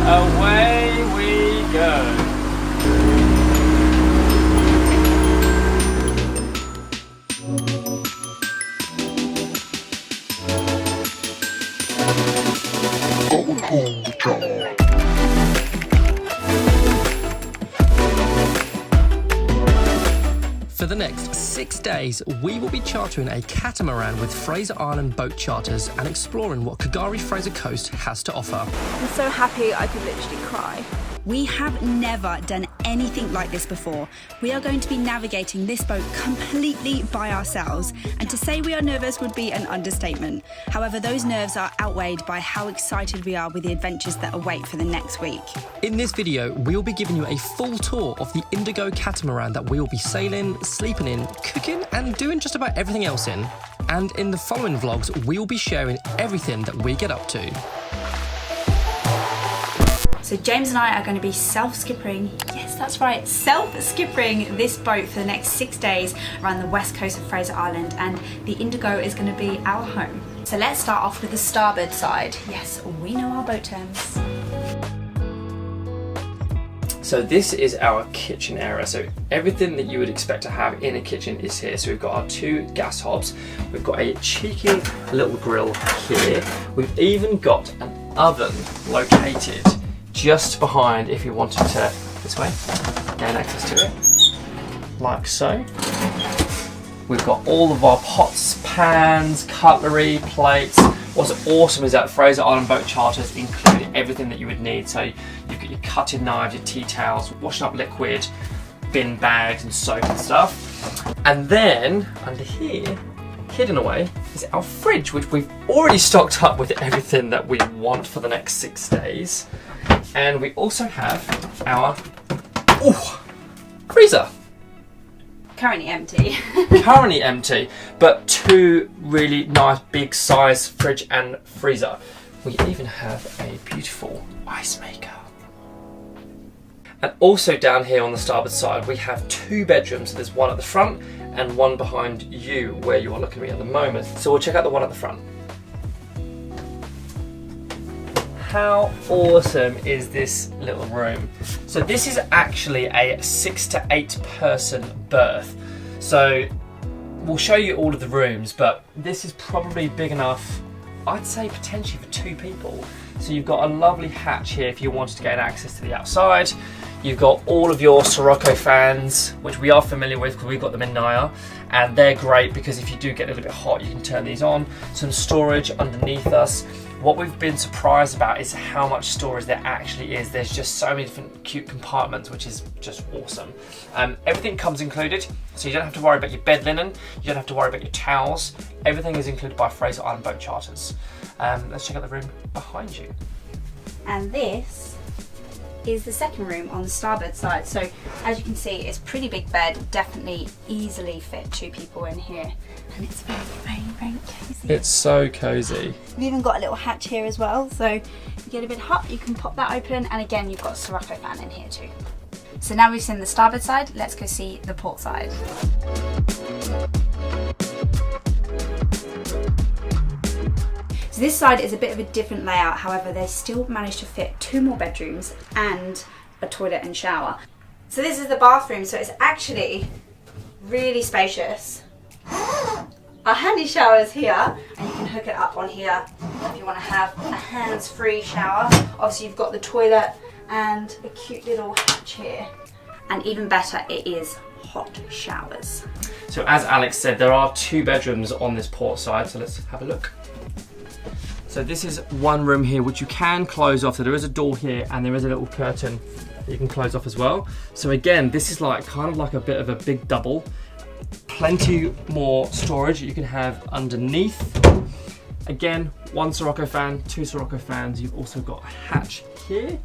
away we go. For the next 6 days, we will be chartering a catamaran with Fraser Island boat charters and exploring what K'gari Fraser Coast has to offer. I'm so happy I could literally cry. We have never done anything like this before. We are going to be navigating this boat completely by ourselves, and to say we are nervous would be an understatement. However, those nerves are outweighed by how excited we are with the adventures that await for the next week. In this video, we'll be giving you a full tour of the Indigo catamaran that we'll be sailing, sleeping in, cooking, and doing just about everything else in. And in the following vlogs, we'll be sharing everything that we get up to. So James and I are going to be self-skippering, yes that's right, self-skippering this boat for the next 6 days around the west coast of Fraser Island, and the Indigo is going to be our home. So let's start off with the starboard side. Yes, we know our boat terms. So this is our kitchen area. So everything that you would expect to have in a kitchen is here. So we've got our 2 gas hobs. We've got a cheeky little grill here. We've even got an oven located just behind if you wanted to, this way, gain access to it, like so. We've got all of our pots, pans, cutlery, plates. What's awesome is that Fraser Island boat charters include everything that you would need. So you've got your cutting knives, your tea towels, washing up liquid, bin bags and soap and stuff. And then under here, hidden away, is our fridge, which we've already stocked up with everything that we want for the next 6 days. And we also have our freezer. Currently empty. Currently empty, but 2 really nice big size fridge and freezer. We even have a beautiful ice maker. And also down here on the starboard side, we have 2 bedrooms. So there's one at the front and one behind you where you are looking at me at the moment. So we'll check out the one at the front. How awesome is this little room? So this is actually a 6 to 8 person berth. So we'll show you all of the rooms, but this is probably big enough, I'd say potentially for 2 people. So you've got a lovely hatch here if you wanted to gain access to the outside. You've got all of your Sirocco fans, which we are familiar with because we've got them in Naya, and they're great because if you do get a little bit hot, you can turn these on. Some storage underneath us. What we've been surprised about is how much storage there actually is. There's just so many different cute compartments, which is just awesome. Everything comes included, so you don't have to worry about your bed linen, you don't have to worry about your towels. Everything is included by Fraser Island Boat Charters. Let's check out the room behind you. And this is the second room on the starboard side. So as you can see, it's a pretty big bed, definitely easily fit 2 people in here. And it's very, very, very cozy. It's so cozy. We've even got a little hatch here as well, so if you get a bit hot, you can pop that open, and again, you've got a Sirocco fan in here too. So now we've seen the starboard side, let's go see the port side. So this side is a bit of a different layout, however, they still managed to fit 2 more bedrooms and a toilet and shower. So this is the bathroom, so it's actually really spacious. Our handy shower is here, and you can hook it up on here if you want to have a hands-free shower. Obviously you've got the toilet and a cute little hatch here. And even better, it is hot showers. So as Alex said, there are 2 bedrooms on this port side, so let's have a look. So this is one room here which you can close off. So there is a door here and there is a little curtain that you can close off as well. So again, this is like kind of like a bit of a big double. Plenty more storage you can have underneath. Again, 1 Sirocco fan, 2 Sirocco fans. You've also got a hatch here.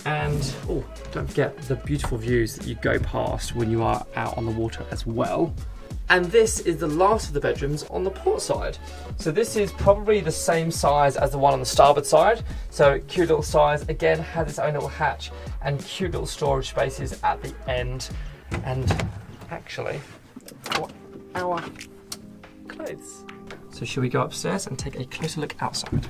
And oh, don't forget the beautiful views that you go past when you are out on the water as well. And this is the last of the bedrooms on the port side. So this is probably the same size as the one on the starboard side. So cute little size, again, has its own little hatch and cute little storage spaces at the end. And actually, for our clothes. So shall we go upstairs and take a closer look outside?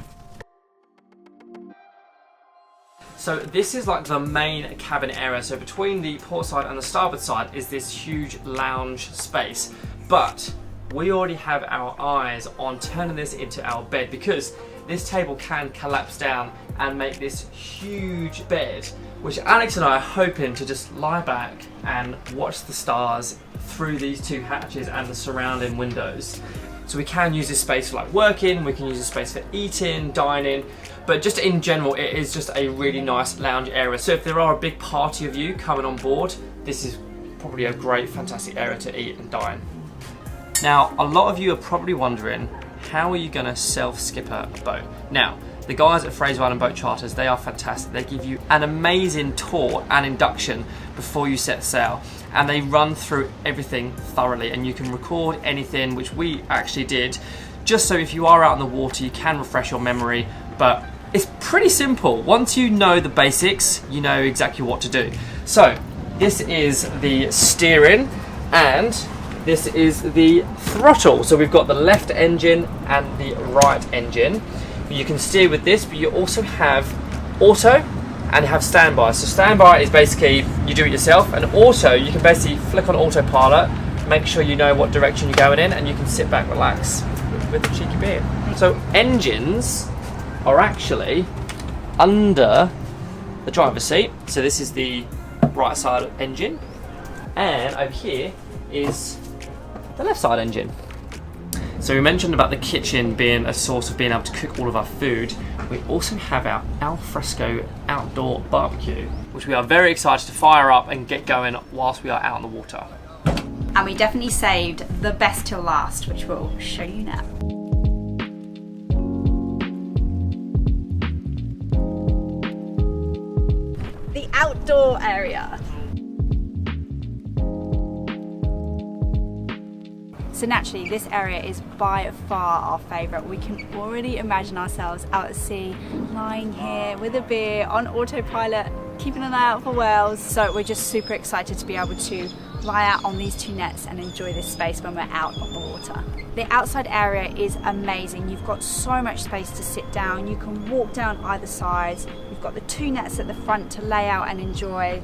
So this is like the main cabin area. So between the port side and the starboard side is this huge lounge space. But we already have our eyes on turning this into our bed, because this table can collapse down and make this huge bed, which Alex and I are hoping to just lie back and watch the stars through these two hatches and the surrounding windows. So we can use this space for like working, we can use this space for eating, dining, but just in general, it is just a really nice lounge area. So if there are a big party of you coming on board, this is probably a great, fantastic area to eat and dine. Now, a lot of you are probably wondering, how are you gonna self-skipper a boat? Now, the guys at Fraser Island Boat Charters, they are fantastic. They give you an amazing tour and induction before you set sail, and they run through everything thoroughly, and you can record anything, which we actually did, just so if you are out in the water, you can refresh your memory. But it's pretty simple. Once you know the basics, you know exactly what to do. So this is the steering, and this is the throttle. So we've got the left engine and the right engine. You can steer with this, but you also have auto and have standby. So standby is basically you do it yourself, and auto, you can basically flick on autopilot, make sure you know what direction you're going in, and you can sit back, relax with a cheeky beer. So engines are actually under the driver's seat. So this is the right side engine, and over here is the left side engine. So we mentioned about the kitchen being a source of being able to cook all of our food. We also have our alfresco outdoor barbecue, which we are very excited to fire up and get going whilst we are out on the water. And we definitely saved the best till last, which we'll show you now. The outdoor area. So naturally, this area is by far our favourite. We can already imagine ourselves out at sea, lying here with a beer on autopilot, keeping an eye out for whales. So we're just super excited to be able to lie out on these two nets and enjoy this space when we're out on the water. The outside area is amazing. You've got so much space to sit down. You can walk down either side. You've got the two nets at the front to lay out and enjoy.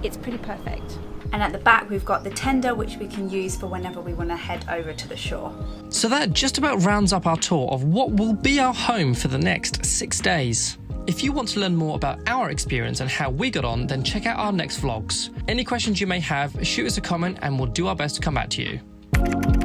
It's pretty perfect. And at the back we've got the tender, which we can use for whenever we want to head over to the shore. So that just about rounds up our tour of what will be our home for the next 6 days. If you want to learn more about our experience and how we got on, then check out our next vlogs. Any questions you may have, shoot us a comment and we'll do our best to come back to you.